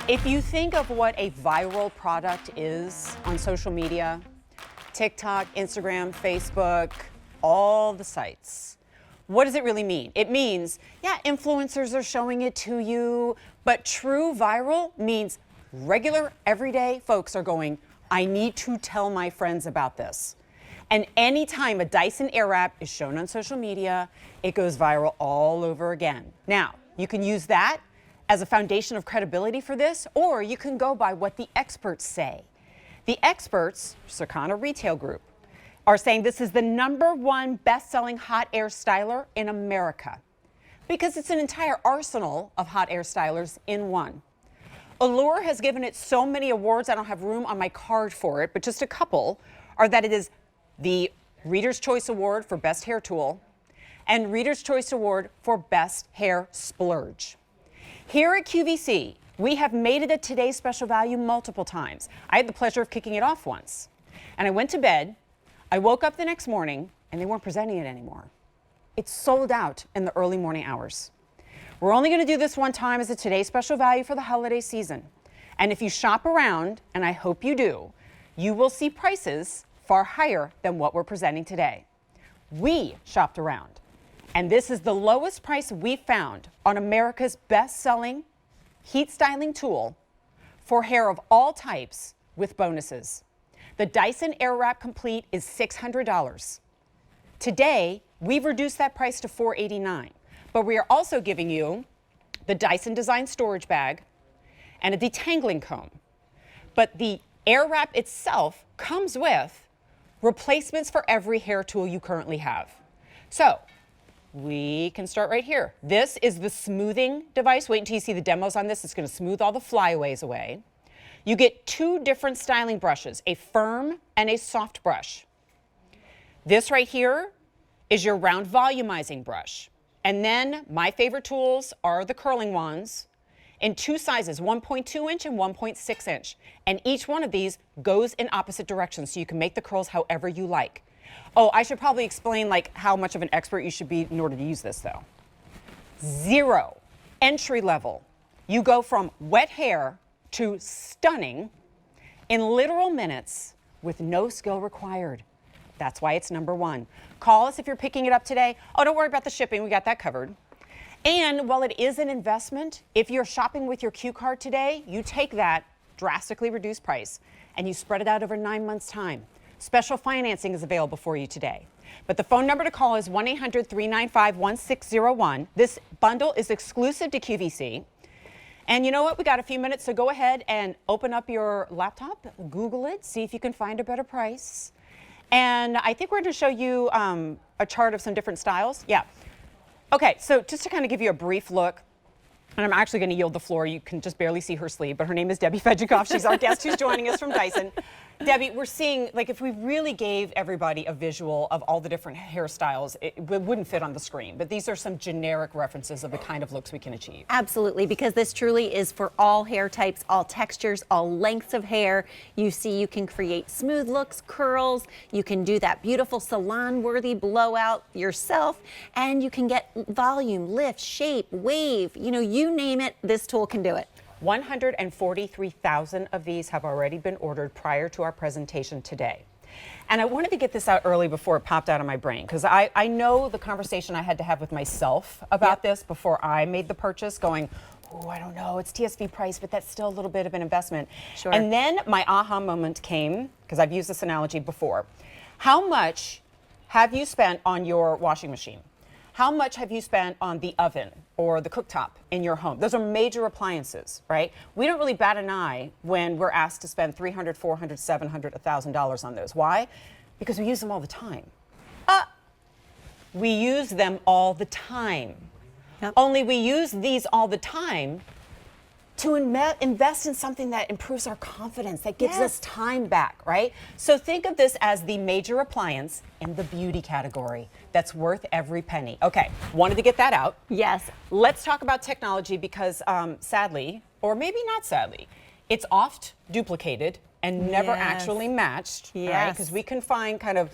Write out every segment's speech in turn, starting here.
If you think of what a viral product is on social media, TikTok, Instagram, Facebook, all the sites, what does it really mean? It means, yeah, influencers are showing it to you, but true viral means regular, everyday folks are going, I need to tell my friends about this. And anytime a Dyson Airwrap is shown on social media, it goes viral all over again. Now, you can use that as a foundation of credibility for this, or you can go by what the experts say. The experts, Circana Retail Group, are saying this is the #1 best-selling hot air styler in America because it's an entire arsenal of hot air stylers in one. Allure has given it so many awards, I don't have room on my card for it, but just a couple are that it is the Reader's Choice Award for Best Hair Tool and Reader's Choice Award for Best Hair Splurge. Here at QVC, we have made it a Today's Special Value multiple times. I had the pleasure of kicking it off once. And I went to bed, I woke up the next morning, and they weren't presenting it anymore. It's sold out in the early morning hours. We're only gonna do this one time as a Today's Special Value for the holiday season. And if you shop around, and I hope you do, you will see prices far higher than what we're presenting today. We shopped around. And this is the lowest price we found on America's best-selling heat styling tool for hair of all types with bonuses. The Dyson Airwrap Complete is $600. Today, we've reduced that price to $489, but we are also giving you the Dyson Design Storage Bag and a detangling comb. But the Airwrap itself comes with replacements for every hair tool you currently have. So, we can start right here. This is the smoothing device. Wait until you see the demos on this. It's going to smooth all the flyaways away. You get 2 different styling brushes, a firm and a soft brush. This right here is your round volumizing brush. And then my favorite tools are the curling wands in 2 sizes, 1.2 inch and 1.6 inch. And each one of these goes in opposite directions, so you can make the curls however you like. Oh, I should probably explain like how much of an expert you should be in order to use this though. 0, entry level. You go from wet hair to stunning in literal minutes with no skill required. That's why it's #1. Call us if you're picking it up today. Oh, don't worry about the shipping, we got that covered. And while it is an investment, if you're shopping with your Q card today, you take that drastically reduced price and you spread it out over 9 months' time. Special financing is available for you today. But the phone number to call is 1-800-395-1601. This bundle is exclusive to QVC. And you know what? We got a few minutes, so go ahead and open up your laptop, Google it, see if you can find a better price. And I think we're going to show you a chart of some different styles. Yeah. Okay, so just to kind of give you a brief look, and I'm actually going to yield the floor. You can just barely see her sleeve, but her name is Debbie Fedjikoff. She's our guest who's joining us from Dyson. Debbie, we're seeing, like, if we really gave everybody a visual of all the different hairstyles, it wouldn't fit on the screen. But these are some generic references of the kind of looks we can achieve. Absolutely, because this truly is for all hair types, all textures, all lengths of hair. You see, you can create smooth looks, curls. You can do that beautiful salon-worthy blowout yourself. And you can get volume, lift, shape, wave. You know, you name it, this tool can do it. 143,000 of these have already been ordered prior to our presentation today. And I wanted to get this out early before it popped out of my brain, because I know the conversation I had to have with myself about this before I made the purchase, going, oh, I don't know, it's TSV price, but that's still a little bit of an investment. Sure. And then my aha moment came, because I've used this analogy before. How much have you spent on your washing machine? How much have you spent on the oven or the cooktop in your home? Those are major appliances, right? We don't really bat an eye when we're asked to spend $300, $400, $700, $1,000 on those. Why? Because we use them all the time. We use them all the time. Yep. Only we use these all the time to invest in something that improves our confidence, that gives us time back, right? So think of this as the major appliance in the beauty category that's worth every penny. Okay, wanted to get that out. Yes. Let's talk about technology because sadly, or maybe not sadly, it's oft duplicated and never actually matched, right? Because we can find kind of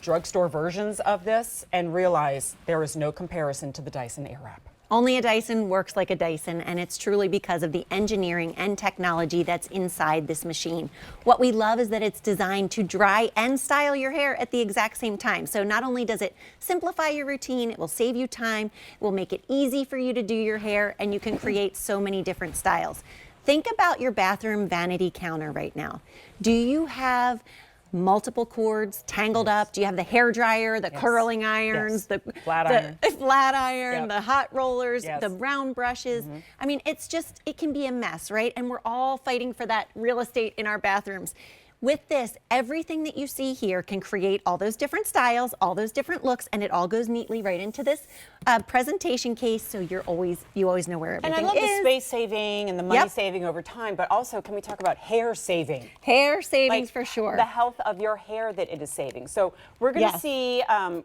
drugstore versions of this and realize there is no comparison to the Dyson Airwrap. Only a Dyson works like a Dyson, and it's truly because of the engineering and technology that's inside this machine. What we love is that it's designed to dry and style your hair at the exact same time. So not only does it simplify your routine, it will save you time, it will make it easy for you to do your hair, and you can create so many different styles. Think about your bathroom vanity counter right now. Do you have multiple cords tangled up? Do you have the hair dryer, the curling irons, the flat iron, the hot rollers, the round brushes? I mean, it's just, it can be a mess, right? And we're all fighting for that real estate in our bathrooms. With this, everything that you see here can create all those different styles, all those different looks, and it all goes neatly right into this presentation case, so you always know where everything is. And I love the space saving and the money saving over time, but also can we talk about hair saving? Hair savings, like, for sure. The health of your hair that it is saving. So we're going to see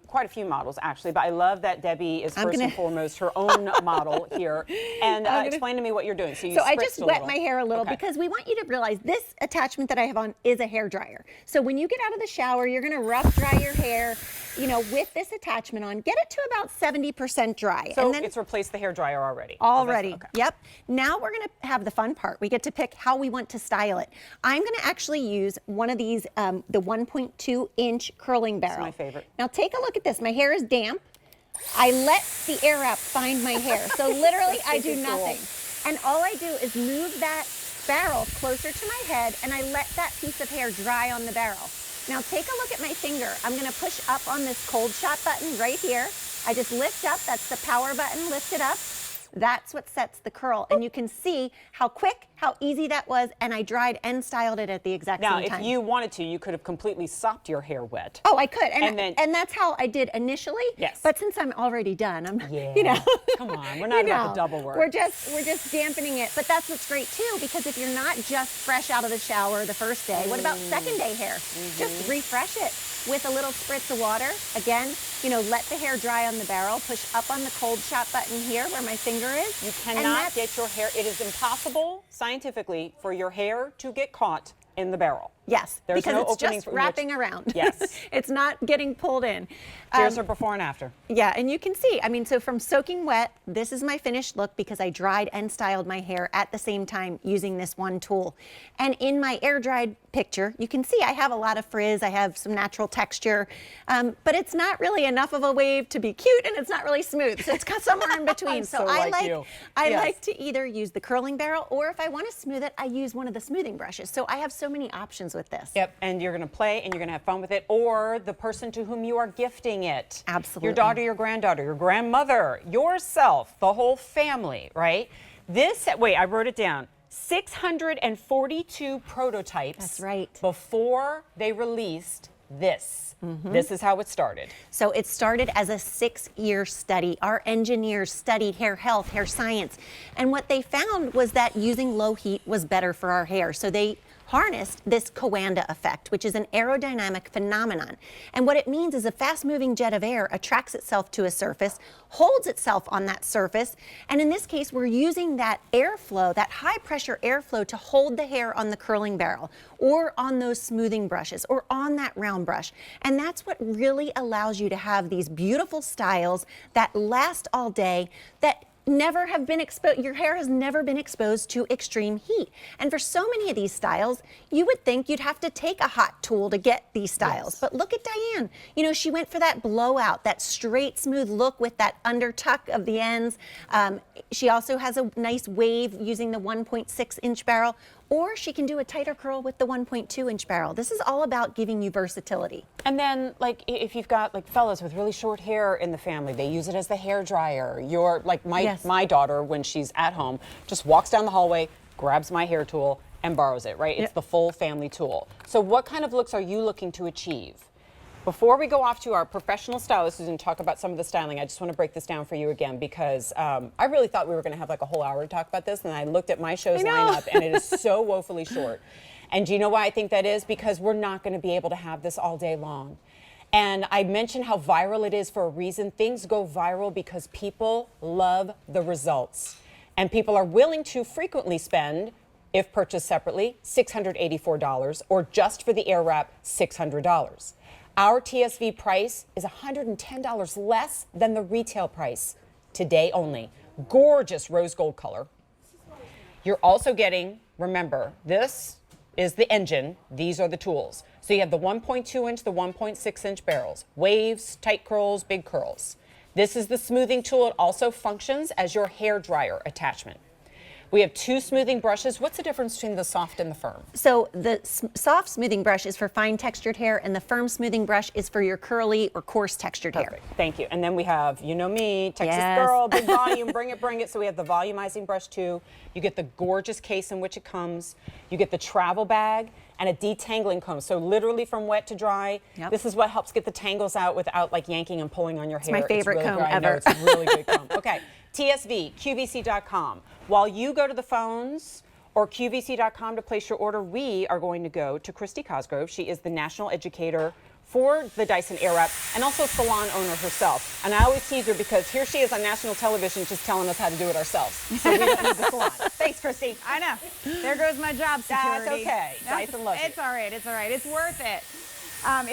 quite a few models actually, but I love that Debbie is first and foremost her own model here. And explain to me what you're doing. So I just wet my hair a little because we want you to realize this attachment that I have on is a hair dryer. So when you get out of the shower, you're going to rough dry your hair, you know, with this attachment on. Get it to about 70% dry. So and then it's replaced the hair dryer already. Yep. Now we're going to have the fun part. We get to pick how we want to style it. I'm going to actually use one of these, the 1.2-inch curling barrel. That's my favorite. Now take a look at this. My hair is damp. I let the Airwrap find my hair. So literally I do nothing. And all I do is move that barrel closer to my head, and I let that piece of hair dry on the barrel. Now take a look at my finger. I'm going to push up on this cold shot button right here. I just lift up. That's the power button. Lift it up. That's what sets the curl. And you can see how quick, how easy that was, and I dried and styled it at the exact same time. Now, if you wanted to, you could have completely sopped your hair wet. Oh, I could. And that's how I did initially. Yes. But since I'm already done, I'm, you know. Come on, we're not about the double work. We're just dampening it. But that's what's great too, because if you're not just fresh out of the shower the first day, what about second day hair? Just refresh it with a little spritz of water. Again, you know, let the hair dry on the barrel, push up on the cold shot button here where my finger is. You cannot get your hair, it is impossible scientifically for your hair to get caught in the barrel. Yes, There's because no it's opening just wrapping around. Yes. It's not getting pulled in. Here's her before and after. Yeah, and you can see, I mean, so from soaking wet, this is my finished look because I dried and styled my hair at the same time using this one tool. And in my air dried picture, you can see I have a lot of frizz, I have some natural texture, but it's not really enough of a wave to be cute, and it's not really smooth, so it's got somewhere in between. So I yes. like to either use the curling barrel, or if I want to smooth it, I use one of the smoothing brushes. So I have so many options with this. Yep, and you're going to play and you're going to have fun with it, or the person to whom you are gifting it. Absolutely. Your daughter, your granddaughter, your grandmother, yourself, the whole family, right? This, wait, I wrote it down. 642 prototypes. That's right. Before they released this. This is how it started. So it started as a 6-year study. Our engineers studied hair health, hair science, and what they found was that using low heat was better for our hair. So they harnessed this Coanda effect, which is an aerodynamic phenomenon. And what it means is a fast-moving jet of air attracts itself to a surface, holds itself on that surface, and in this case, we're using that airflow, that high-pressure airflow, to hold the hair on the curling barrel, or on those smoothing brushes, or on that round brush. And that's what really allows you to have these beautiful styles that last all day, that never have been exposed, your hair has never been exposed to extreme heat. And for so many of these styles, you would think you'd have to take a hot tool to get these styles. Yes. But look at Diane. You know, she went for that blowout, that straight, smooth look with that under tuck of the ends. She also has a nice wave using the 1.6-inch barrel, or she can do a tighter curl with the 1.2-inch barrel. This is all about giving you versatility. And then, like, if you've got like fellas with really short hair in the family, they use it as the hair dryer. You're like my daughter, when she's at home, just walks down the hallway, grabs my hair tool, and borrows it. Right? It's the full family tool. So, what kind of looks are you looking to achieve? Before we go off to our professional stylists and talk about some of the styling, I just want to break this down for you again, because I really thought we were going to have like a whole hour to talk about this, and I looked at my show's lineup, and it is so woefully short. And do you know why I think that is? Because we're not going to be able to have this all day long. And I mentioned how viral it is for a reason. Things go viral because people love the results. And people are willing to frequently spend, if purchased separately, $684, or just for the Airwrap, $600. Our TSV price is $110 less than the retail price, today only. gorgeous rose gold color. You're also getting, remember, this is the engine. These are the tools. So you have the 1.2 inch, the 1.6 inch barrels, waves, tight curls, big curls. This is the smoothing tool. It also functions as your hair dryer attachment. We have 2 smoothing brushes. What's the difference between the soft and the firm? So the soft smoothing brush is for fine textured hair, and the firm smoothing brush is for your curly or coarse textured hair. Thank you. And then we have, you know me, Texas Yes. girl, big volume, bring it, bring it. So we have the volumizing brush too. You get the gorgeous case in which it comes. You get the travel bag and a detangling comb. So literally from wet to dry. Yep. This is what helps get the tangles out without like yanking and pulling on your hair. my favorite really comb dry. I know, ever. it's a really good comb. Okay, TSV, QVC.com. While you go to the phones or QVC.com to place your order, we are going to go to Christy Cosgrove. She is the national educator for the Dyson Airwrap and also salon owner herself. And I always tease her because here she is on national television just telling us how to do it ourselves. So we don't need the salon. Thanks, Christy. I know. There goes my job security. That's okay. Dyson loves it. It's all right. It's all right. It's worth it.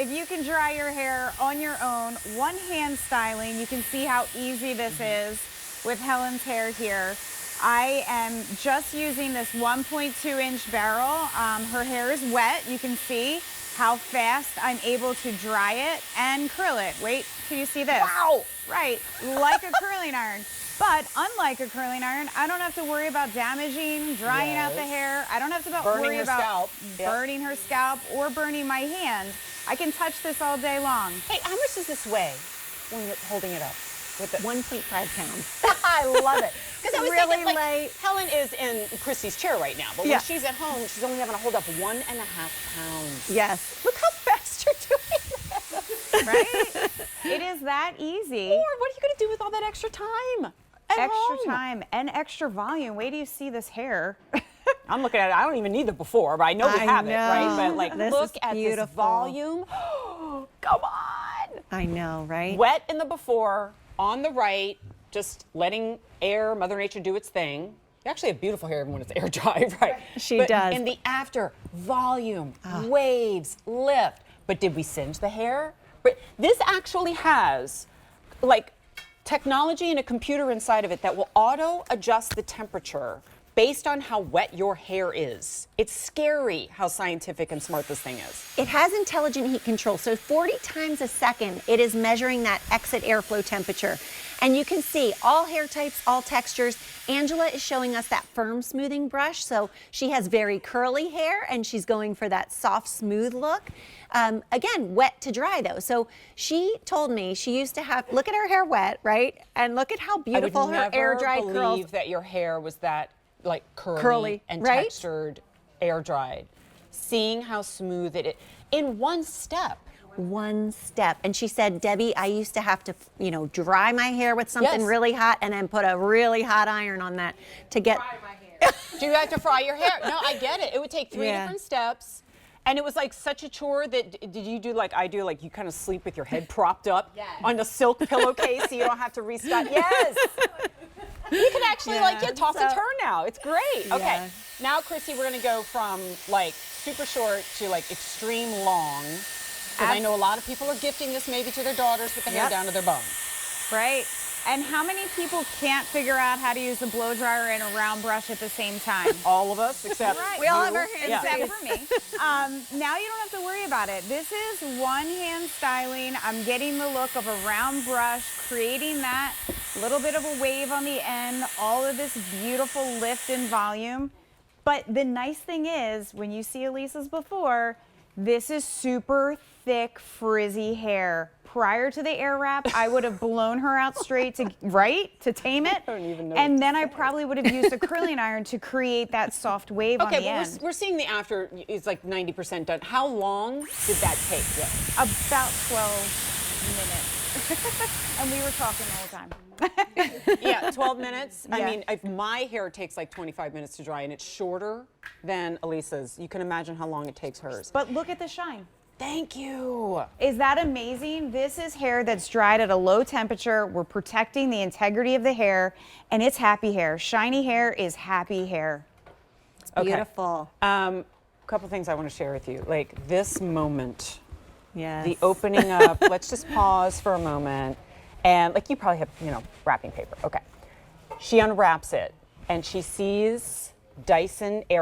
If you can dry your hair on your own, one hand styling, you can see how easy this is with Helen's hair here. I am just using this 1.2 inch barrel. Her hair is wet. You can see how fast I'm able to dry it and curl it. Wait till you see this. Wow. Right, like a curling iron. But unlike a curling iron, I don't have to worry about damaging, drying out the hair. I don't have to worry about scalp. burning her scalp or burning my hand. I can touch this all day long. Hey, how much does this weigh when you're holding it up? With it? 1.5 pounds. I love it. Because I was Really thinking, like, light. Helen is in Christy's chair right now, but Yeah. when she's at home, she's only having to hold up 1.5 pounds. Yes. Look how fast you're doing this. Right? It is that easy. Or what are you going to do with all that extra time? At Extra home? time and extra volume. Wait till you see this hair. I'm looking at it. I don't even need the before, but I know we I have it, know. right? But like, This look is at beautiful. this volume. Come on. I know, right? Wet in the before, on the right, just letting air, Mother Nature do its thing. You actually have beautiful hair even when it's air dry, right? She But does. in the after, volume, waves, lift. But did we singe the hair? But this actually has like technology and a computer inside of it that will auto adjust the temperature based on how wet your hair is. It's scary how scientific and smart this thing is. It has intelligent heat control, so 40 times a second it is measuring that exit airflow temperature. And you can see all hair types, all textures. Angela is showing us that firm smoothing brush, so she has very curly hair and she's going for that soft, smooth look. Again, wet to dry though. So she told me she used to have, look at her hair wet, right? And look at how beautiful her air dried I would never curls. believe that your hair was that like curly and right? textured, air dried. Seeing how smooth it is in one step. One step. And she said, Debbie, I used to have to, dry my hair with something Yes. really hot and then put a really hot iron on that to get. Do you have to fry your hair? No, I get it. It would take 3 Yeah. different steps. And it was like such a chore that, did you do like I do, like you kind of sleep with your head propped up on a silk pillowcase so you don't have to restart? Yes. You can actually toss and turn now. It's great. Okay. Yeah. Now, Chrissy, we're going to go from like super short to like extreme long. Because I know a lot of people are gifting this maybe to their daughters with the hair Yep. down to their bones. Right? And how many people can't figure out how to use a blow dryer and a round brush at the same time? All of us, except We all have you. our hands Yeah. except for me. Now you don't have to worry about it. This is one hand styling. I'm getting the look of a round brush, creating that little bit of a wave on the end, all of this beautiful lift and volume. But the nice thing is, when you see Elisa's before, this is super thick, frizzy hair. Prior to the Airwrap, I would have blown her out straight to tame it. don't even know And what then I probably would have used a curling iron to create that soft wave on the Okay, end. but we're seeing the after is like 90% done. How long did that take? Yeah. About 12 minutes. And we were talking the whole time. Yeah, 12 minutes. I Yeah. mean, if my hair takes like 25 minutes to dry and it's shorter than Elisa's, you can imagine how long it takes hers. But look at the shine. Thank you. Is that amazing? This is hair that's dried at a low temperature. We're protecting the integrity of the hair, and it's happy hair. Shiny hair is happy hair. Okay. Beautiful. Couple things I want to share with you. Like this moment, Yes. the opening up. Let's just pause for a moment. And like you probably have, wrapping paper. Okay. She unwraps it and she sees Dyson